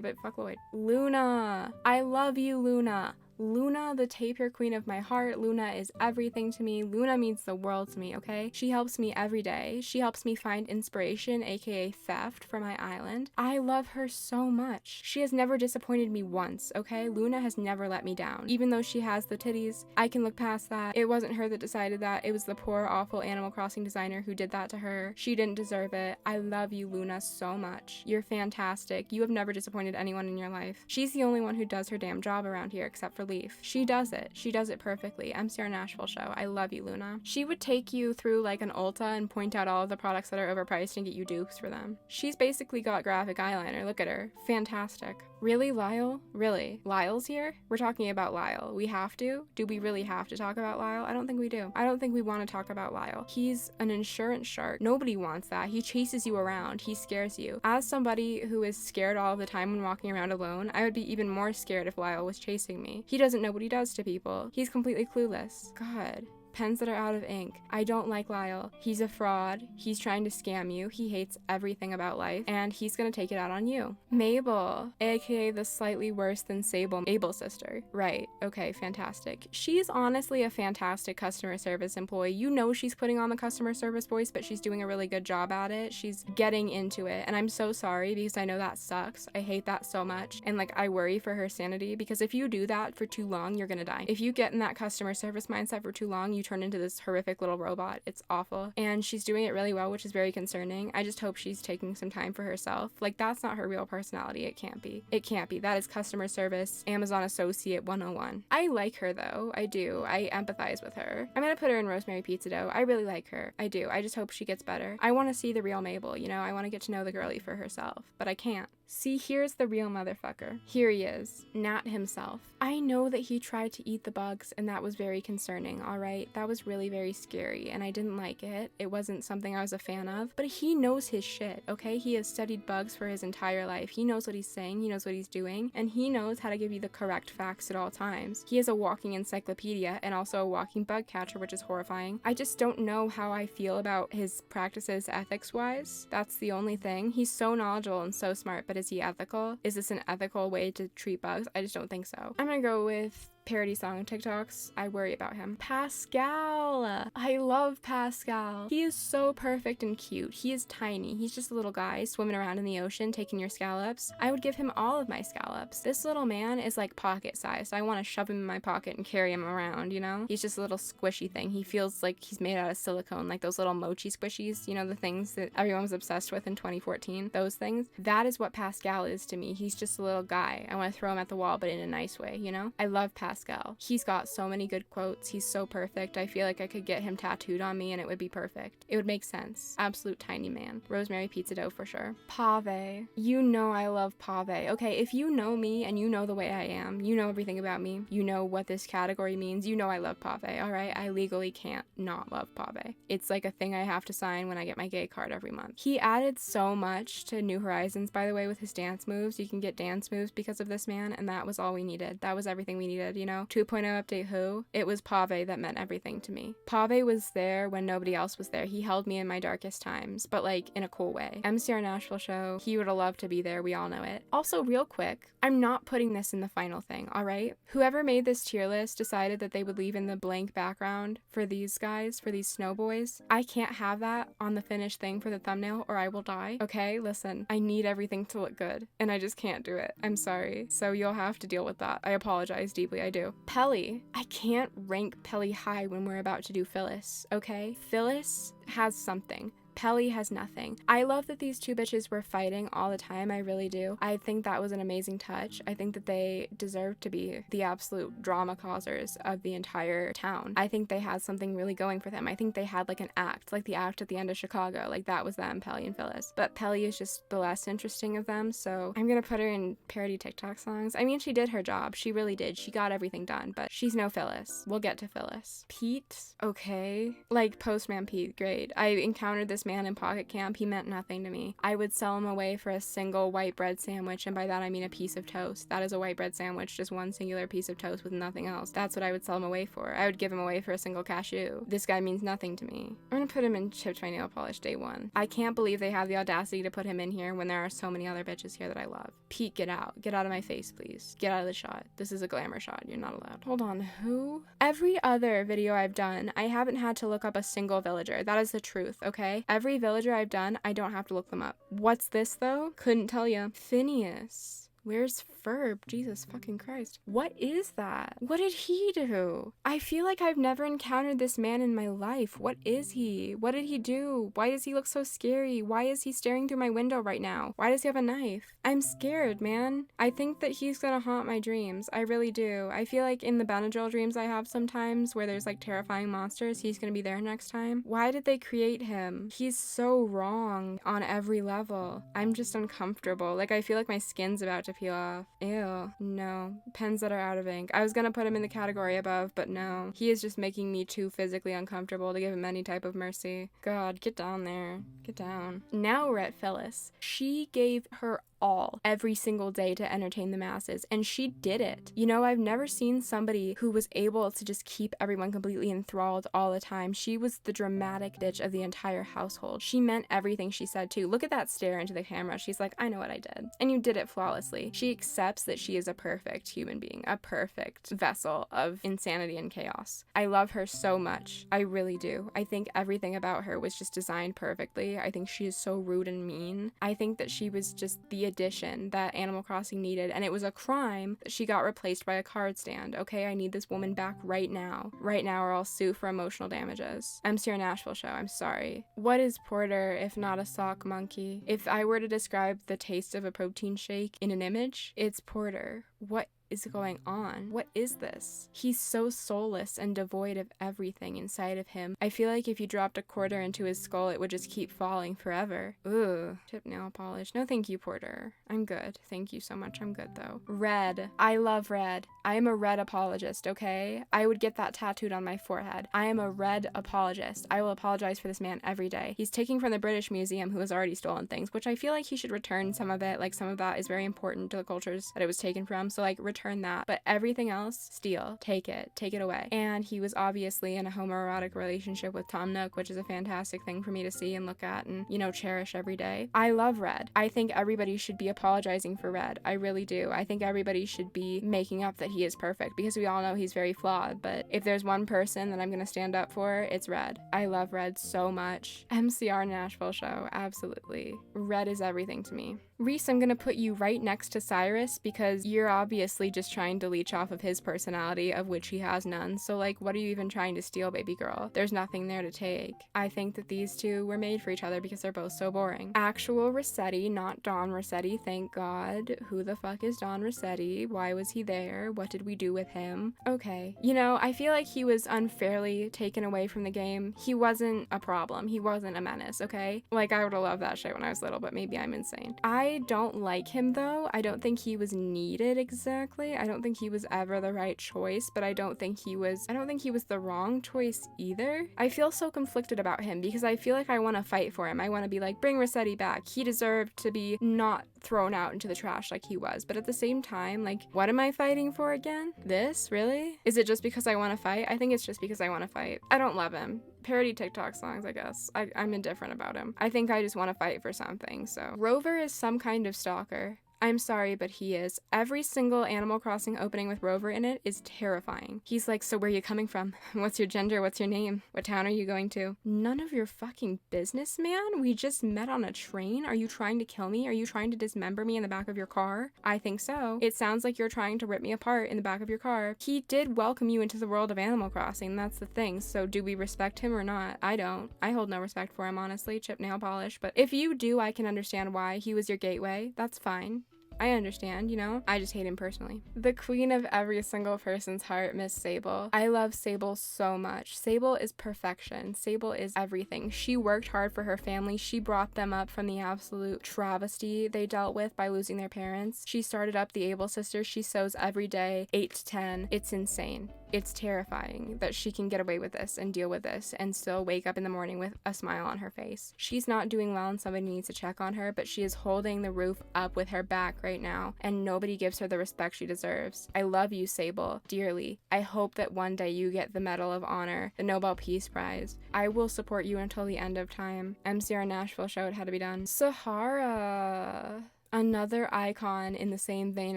[SPEAKER 1] but fuck Lloyd. Luna. I love you, Luna. Luna, the tapir queen of my heart. Luna is everything to me. Luna means the world to me, okay? She helps me every day. She helps me find inspiration, aka theft, for my island. I love her so much. She has never disappointed me once, okay? Luna has never let me down. Even though she has the titties, I can look past that. It wasn't her that decided that. It was the poor, awful Animal Crossing designer who did that to her. She didn't deserve it. I love you, Luna, so much. You're fantastic. You have never disappointed anyone in your life. She's the only one who does her damn job around here, except for Leaf. She does it. She does it perfectly. MCR Nashville show. I love you, Luna. She would take you through like an Ulta and point out all of the products that are overpriced and get you dupes for them. She's basically got graphic eyeliner. Look at her. Fantastic. Really, Lyle? Really? Lyle's here? We're talking about Lyle. We have to? Do we really have to talk about Lyle? I don't think we do. I don't think we want to talk about Lyle. He's an insurance shark. Nobody wants that. He chases you around. He scares you. As somebody who is scared all the time when walking around alone, I would be even more scared if Lyle was chasing me. He doesn't know what he does to people. He's completely clueless. God. Pens that are out of ink. I don't like Lyle. He's a fraud. He's trying to scam you. He hates everything about life, and he's gonna take it out on you. Mabel, aka the slightly worse than Sable Abel's sister. Right, okay, fantastic. She's honestly a fantastic customer service employee. You know she's putting on the customer service voice, but she's doing a really good job at it. She's getting into it, and I'm so sorry because I know that sucks. I hate that so much, and like I worry for her sanity because if you do that for too long, you're gonna die. If you get in that customer service mindset for too long, you turn into this horrific little robot. It's awful. And she's doing it really well, which is very concerning. I just hope she's taking some time for herself. Like, that's not her real personality. It can't be. It can't be. That is customer service, Amazon Associate 101. I like her, though. I do. I empathize with her. I'm gonna put her in Rosemary Pizza Dough. I really like her. I do. I just hope she gets better. I want to see the real Mabel, you know? I want to get to know the girlie for herself. But I can't. See, here's the real motherfucker. Here he is. Nat himself. I know that he tried to eat the bugs, and that was very concerning, alright? That was really very scary, and I didn't like it. It wasn't something I was a fan of, but he knows his shit, okay? He has studied bugs for his entire life. He knows what he's saying, he knows what he's doing, and he knows how to give you the correct facts at all times. He is a walking encyclopedia and also a walking bug catcher, which is horrifying. I just don't know how I feel about his practices ethics-wise. That's the only thing. He's so knowledgeable and so smart, but is he ethical? Is this an ethical way to treat bugs? I just don't think so. I'm gonna go with parody song TikToks. I worry about him. Pascal. I love Pascal. He is so perfect and cute. He is tiny. He's just a little guy swimming around in the ocean taking your scallops. I would give him all of my scallops. This little man is like pocket sized. I want to shove him in my pocket and carry him around, you know? He's just a little squishy thing. He feels like he's made out of silicone, like those little mochi squishies, you know, the things that everyone was obsessed with in 2014. Those things. That is what Pascal is to me. He's just a little guy. I want to throw him at the wall, but in a nice way, you know? I love Pascal. He's got so many good quotes. He's so perfect. I feel like I could get him tattooed on me and it would be perfect. It would make sense. Absolute tiny man. Rosemary Pizza Dough for sure. Pave. You know I love Pave. Okay, if you know me and you know the way I am, you know everything about me, you know what this category means, you know I love Pave, alright? I legally can't not love Pave. It's like a thing I have to sign when I get my gay card every month. He added so much to New Horizons, by the way, with his dance moves. You can get dance moves because of this man, and that was all we needed. That was everything we needed. you know? 2.0 update who? It was Pave that meant everything to me. Pave was there when nobody else was there. He held me in my darkest times, but like in a cool way. MCR Nashville show, he would have loved to be there. We all know it. Also, real quick, I'm not putting this in the final thing, all right? Whoever made this tier list decided that they would leave in the blank background for these guys, for these snow boys. I can't have that on the finished thing for the thumbnail or I will die. Okay, listen, I need everything to look good and I just can't do it. I'm sorry. So you'll have to deal with that. I apologize deeply, I do. Pelly. I can't rank Pelly high when we're about to do Phyllis, okay? Phyllis has something. Pelly has nothing. I love that these two bitches were fighting all the time. I really do. I think that was an amazing touch. I think that they deserve to be the absolute drama causers of the entire town. I think they had something really going for them. I think they had like an act, like the act at the end of Chicago. Like that was them, Pelly and Phyllis. But Pelly is just the less interesting of them, so I'm gonna put her in parody TikTok songs. I mean, she did her job. She really did. She got everything done, but she's no Phyllis. We'll get to Phyllis. Pete, okay. Like Postman Pete, great. I encountered this man in Pocket Camp. He meant nothing to me. I would sell him away for a single white bread sandwich, and by that I mean a piece of toast. That is a white bread sandwich, just one singular piece of toast with nothing else. That's what I would sell him away for. I would give him away for a single cashew. This guy means nothing to me. I'm gonna put him in Chipped My Nail Polish Day 1. I can't believe they have the audacity to put him in here when there are so many other bitches here that I love. Pete, get out. Get out of my face, please. Get out of the shot. This is a glamour shot. You're not allowed. Hold on, who? Every other video I've done, I haven't had to look up a single villager. That is the truth, okay? Every villager I've done, I don't have to look them up. What's this though? Couldn't tell you. Phineas. Where's Ferb? Jesus fucking Christ. What is that? What did he do? I feel like I've never encountered this man in my life. What is he? What did he do? Why does he look so scary? Why is he staring through my window right now? Why does he have a knife? I'm scared, man. I think that he's gonna haunt my dreams. I really do. I feel like in the Benadryl dreams I have sometimes where there's like terrifying monsters, he's gonna be there next time. Why did they create him? He's so wrong on every level. I'm just uncomfortable. Like I feel like my skin's about to peel off. Ew. No. Pens that are out of ink. I was gonna put him in the category above, but no. He is just making me too physically uncomfortable to give him any type of mercy. God, get down there. Get down. Now we're at Phyllis. She gave her all every single day to entertain the masses, and she did it. You know, I've never seen somebody who was able to just keep everyone completely enthralled all the time. She was the dramatic bitch of the entire household. She meant everything she said too. Look at that stare into the camera. She's like, I know what I did. And you did it flawlessly. She accepts that she is a perfect human being, a perfect vessel of insanity and chaos. I love her so much. I really do. I think everything about her was just designed perfectly. I think she is so rude and mean. I think that she was just the addition that Animal Crossing needed, and it was a crime that she got replaced by a card stand. Okay, I need this woman back right now, or I'll sue for emotional damages. MCR Nashville show, I'm sorry. What is Porter if not a sock monkey? If I were to describe the taste of a protein shake in an image, it's Porter. What is going on? What is this? He's so soulless and devoid of everything inside of him. I feel like if you dropped a quarter into his skull, it would just keep falling forever. Ooh, chip nail polish. No thank you, Porter. I'm good. Thank you so much. I'm good though. Red. I love red. I am a red apologist, okay? I would get that tattooed on my forehead. I am a red apologist. I will apologize for this man every day. He's taking from the British Museum, who has already stolen things, which I feel like he should return some of it. Like some of that is very important to the cultures that it was taken from. So like return that, but everything else, steal. Take it away. And he was obviously in a homoerotic relationship with Tom Nook, which is a fantastic thing for me to see and look at and, you know, cherish every day. I love Red. I think everybody should be apologizing for Red. I really do. I think everybody should be making up that he is perfect, because we all know he's very flawed, but if there's one person that I'm gonna stand up for, it's Red. I love Red so much. MCR Nashville show, absolutely. Red is everything to me. Reese, I'm gonna put you right next to Cyrus because you're obviously just trying to leech off of his personality, of which he has none. So like, what are you even trying to steal, baby girl? There's nothing there to take. I think that these two were made for each other because they're both so boring. Actual Rossetti, not Don Rossetti, thank God. Who the fuck is Don Rossetti? Why was he there? What did we do with him? Okay. You know, I feel like he was unfairly taken away from the game. He wasn't a problem. He wasn't a menace, okay? Like, I would have loved that shit when I was little, but maybe I'm insane. I I don't like him though. I don't think he was needed exactly. I don't think he was ever the right choice, but I don't think he was the wrong choice either. I feel so conflicted about him because I feel like I want to fight for him. I want to be like, bring Rossetti back. He deserved to be not thrown out into the trash like he was. But at the same time, like, what am I fighting for again? This? Really? Is it just because I want to fight? I think it's just because I want to fight. I don't love him. Parody TikTok songs, I guess. I'm indifferent about him. I think I just want to fight for something, so. Rover is some kind of stalker. I'm sorry, but he is. Every single Animal Crossing opening with Rover in it is terrifying. He's like, so where are you coming from? What's your gender? What's your name? What town are you going to? None of your fucking business, man. We just met on a train. Are you trying to kill me? Are you trying to dismember me in the back of your car? I think so. It sounds like you're trying to rip me apart in the back of your car. He did welcome you into the world of Animal Crossing. That's the thing. So do we respect him or not? I don't. I hold no respect for him, honestly. Chip nail polish. But if you do, I can understand why. He was your gateway. That's fine. I understand, you know? I just hate him personally. The queen of every single person's heart, Miss Sable. I love Sable so much. Sable is perfection. Sable is everything. She worked hard for her family. She brought them up from the absolute travesty they dealt with by losing their parents. She started up the Able sisters. She sews every day, 8 to 10. It's insane. It's terrifying that she can get away with this and deal with this and still wake up in the morning with a smile on her face. She's not doing well and somebody needs to check on her, but she is holding the roof up with her back right now and nobody gives her the respect she deserves. I love you, Sable, dearly. I hope that one day you get the Medal of Honor, the Nobel Peace Prize. I will support you until the end of time. MCR Nashville showed how to be done. Sahara. Another icon in the same vein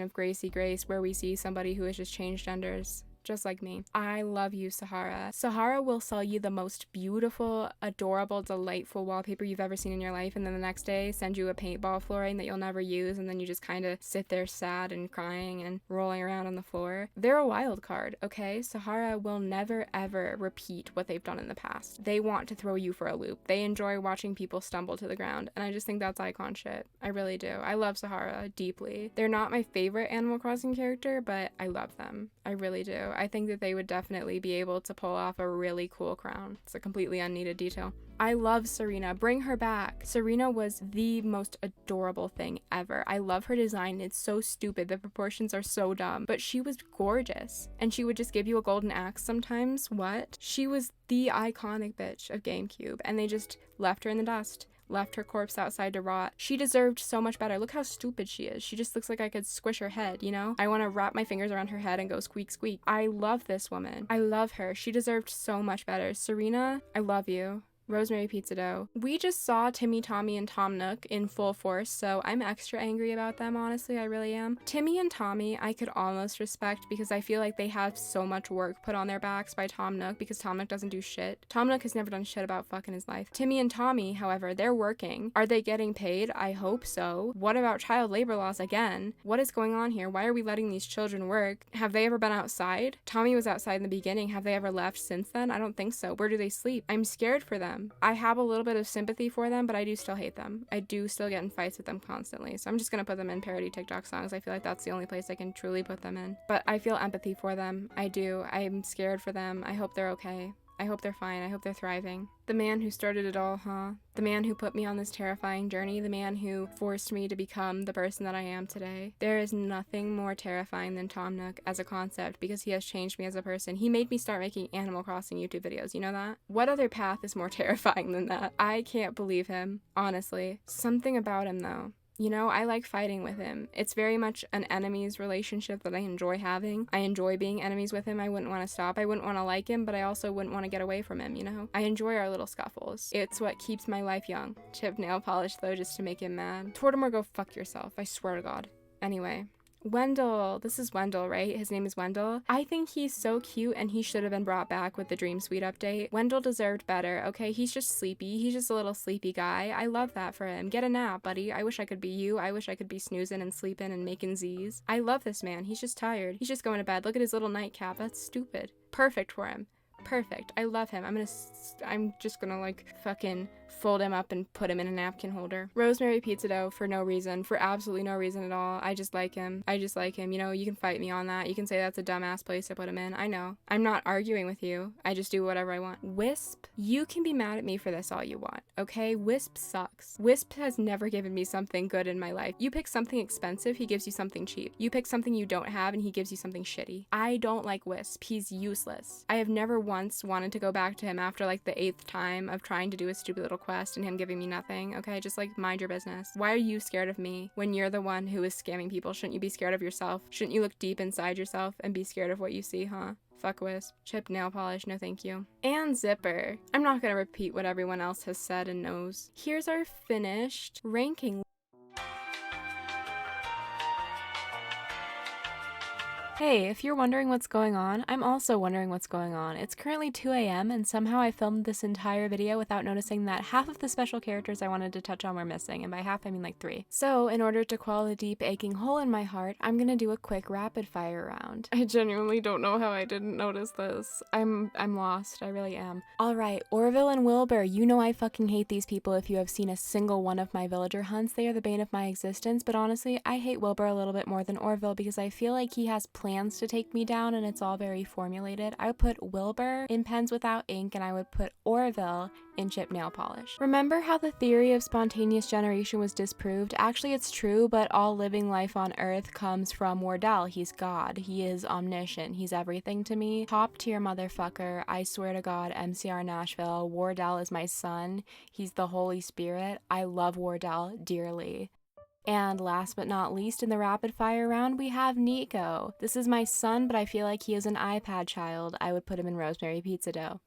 [SPEAKER 1] of Gracie Grace where we see somebody who has just changed genders. Just like me. I love you, Sahara. Sahara will sell you the most beautiful, adorable, delightful wallpaper you've ever seen in your life, and then the next day send you a paintball flooring that you'll never use, and then you just kind of sit there sad and crying and rolling around on the floor. They're a wild card, okay? Sahara will never ever repeat what they've done in the past. They want to throw you for a loop. They enjoy watching people stumble to the ground, and I just think that's icon shit. I really do. I love Sahara deeply. They're not my favorite Animal Crossing character, but I love them. I really do. I think that they would definitely be able to pull off a really cool crown. It's a completely unneeded detail. I love Serena. Bring her back. Serena was the most adorable thing ever. I love her design. It's so stupid. The proportions are so dumb. But she was gorgeous. And she would just give you a golden axe sometimes. What? She was the iconic bitch of GameCube. And they just left her in the dust. Left her corpse outside to rot. She deserved so much better. Look how stupid she is. She just looks like I could squish her head, you know? I want to wrap my fingers around her head and go squeak squeak. I love this woman. I love her. She deserved so much better. Serena, I love you. Rosemary Pizza Dough. We just saw Timmy, Tommy, and Tom Nook in full force, so I'm extra angry about them, honestly, I really am. Timmy and Tommy, I could almost respect because I feel like they have so much work put on their backs by Tom Nook because Tom Nook doesn't do shit. Tom Nook has never done shit about fucking his life. Timmy and Tommy, however, they're working. Are they getting paid? I hope so. What about child labor laws again? What is going on here? Why are we letting these children work? Have they ever been outside? Tommy was outside in the beginning. Have they ever left since then? I don't think so. Where do they sleep? I'm scared for them. I have a little bit of sympathy for them, but I do still hate them. I do still get in fights with them constantly. So I'm just gonna put them in parody TikTok songs. I feel like that's the only place I can truly put them in. But I feel empathy for them. I do. I'm scared for them. I hope they're okay. I hope they're fine. I hope they're thriving. The man who started it all, huh? The man who put me on this terrifying journey. The man who forced me to become the person that I am today. There is nothing more terrifying than Tom Nook as a concept because he has changed me as a person. He made me start making Animal Crossing YouTube videos. You know that? What other path is more terrifying than that? I can't believe him. Honestly. Something about him, though. You know, I like fighting with him. It's very much an enemies relationship that I enjoy having. I enjoy being enemies with him. I wouldn't want to stop. I wouldn't want to like him, but I also wouldn't want to get away from him, you know? I enjoy our little scuffles. It's what keeps my life young. Chip nail polish, though, just to make him mad. Tortimer, go fuck yourself. I swear to God. Anyway. Wendell. This is Wendell, right? His name is Wendell. I think he's so cute and he should have been brought back with the Dream Suite update. Wendell deserved better, okay? He's just sleepy. He's just a little sleepy guy. I love that for him. Get a nap, buddy. I wish I could be you. I wish I could be snoozing and sleeping and making Z's. I love this man. He's just tired. He's just going to bed. Look at his little nightcap. That's stupid. Perfect for him. Perfect. I love him. I'm just gonna like fucking fold him up and put him in a napkin holder. Rosemary pizza dough for no reason, for absolutely no reason at all. I just like him. You know, you can fight me on that. You can say that's a dumbass place to put him in. I know. I'm not arguing with you. I just do whatever I want. Wisp, you can be mad at me for this all you want, okay? Wisp sucks. Wisp has never given me something good in my life. You pick something expensive, he gives you something cheap. You pick something you don't have and he gives you something shitty. I don't like Wisp. He's useless. I have never once wanted to go back to him after like the 8th time of trying to do a stupid little quest and him giving me nothing, okay? Just like mind your business. Why are you scared of me when you're the one who is scamming people? Shouldn't you be scared of yourself? Shouldn't you look deep inside yourself and be scared of what you see, huh? Fuck Wisp. Chip nail polish, no thank you. And Zipper. I'm not gonna repeat what everyone else has said and knows. Here's our finished ranking. Hey, if you're wondering what's going on, I'm also wondering what's going on. It's currently 2 a.m. and somehow I filmed this entire video without noticing that half of the special characters I wanted to touch on were missing, and by half I mean like 3. So, in order to quell the deep aching hole in my heart, I'm gonna do a quick rapid fire round. I genuinely don't know how I didn't notice this. I'm lost, I really am. Alright, Orville and Wilbur, you know I fucking hate these people if you have seen a single one of my villager hunts. They are the bane of my existence, but honestly, I hate Wilbur a little bit more than Orville because I feel like he has plans to take me down and it's all very formulated. I would put Wilbur in pens without ink and I would put Orville in chip nail polish. Remember how the theory of spontaneous generation was disproved? Actually, it's true, but all living life on Earth comes from Wardell. He's God. He is omniscient. He's everything to me. Top tier motherfucker. I swear to God, MCR Nashville. Wardell is my son. He's the Holy Spirit. I love Wardell dearly. And last but not least, in the rapid fire round, we have Nico. This is my son, but I feel like he is an iPad child. I would put him in rosemary pizza dough.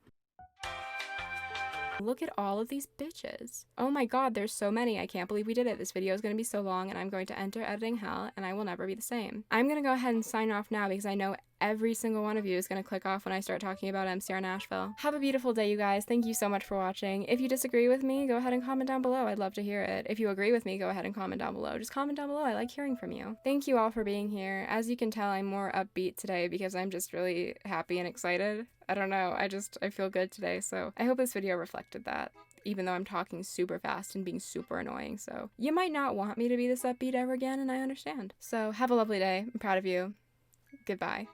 [SPEAKER 1] Look at all of these bitches. Oh my god, there's so many. I can't believe we did it. This video is going to be so long and I'm going to enter editing hell and I will never be the same. I'm going to go ahead and sign off now because I know every single one of you is going to click off when I start talking about MCR Nashville. Have a beautiful day, you guys. Thank you so much for watching. If you disagree with me, go ahead and comment down below. I'd love to hear it. If you agree with me, go ahead and comment down below. Just comment down below. I like hearing from you. Thank you all for being here. As you can tell, I'm more upbeat today because I'm just really happy and excited. I don't know. I feel good today. So I hope this video reflected that, even though I'm talking super fast and being super annoying. So you might not want me to be this upbeat ever again, and I understand. So have a lovely day. I'm proud of you. Goodbye.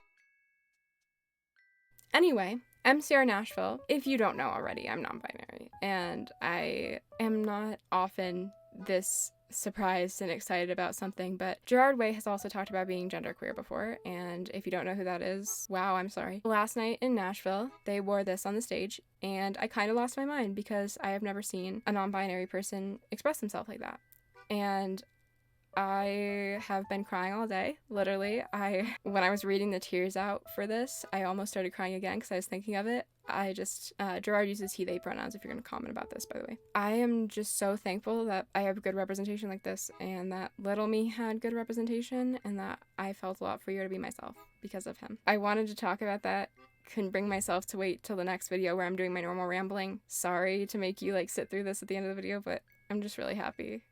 [SPEAKER 1] Anyway, MCR Nashville, if you don't know already, I'm non-binary, and I am not often this surprised and excited about something, but Gerard Way has also talked about being genderqueer before, and if you don't know who that is, wow, I'm sorry. Last night in Nashville, they wore this on the stage, and I kind of lost my mind because I have never seen a non-binary person express themselves like that. And I have been crying all day, literally. When I was reading the tears out for this, I almost started crying again because I was thinking of it. Gerard uses he, they pronouns if you're going to comment about this, by the way. I am just so thankful that I have good representation like this and that little me had good representation and that I felt a lot freer to be myself because of him. I wanted to talk about that. Couldn't bring myself to wait till the next video where I'm doing my normal rambling. Sorry to make you sit through this at the end of the video, but I'm just really happy.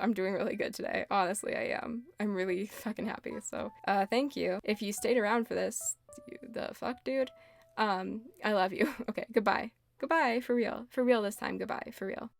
[SPEAKER 1] I'm doing really good today. Honestly, I am. I'm really fucking happy. So, thank you. If you stayed around for this, the fuck, dude. I love you. Okay, goodbye. Goodbye, for real. For real this time, goodbye, for real.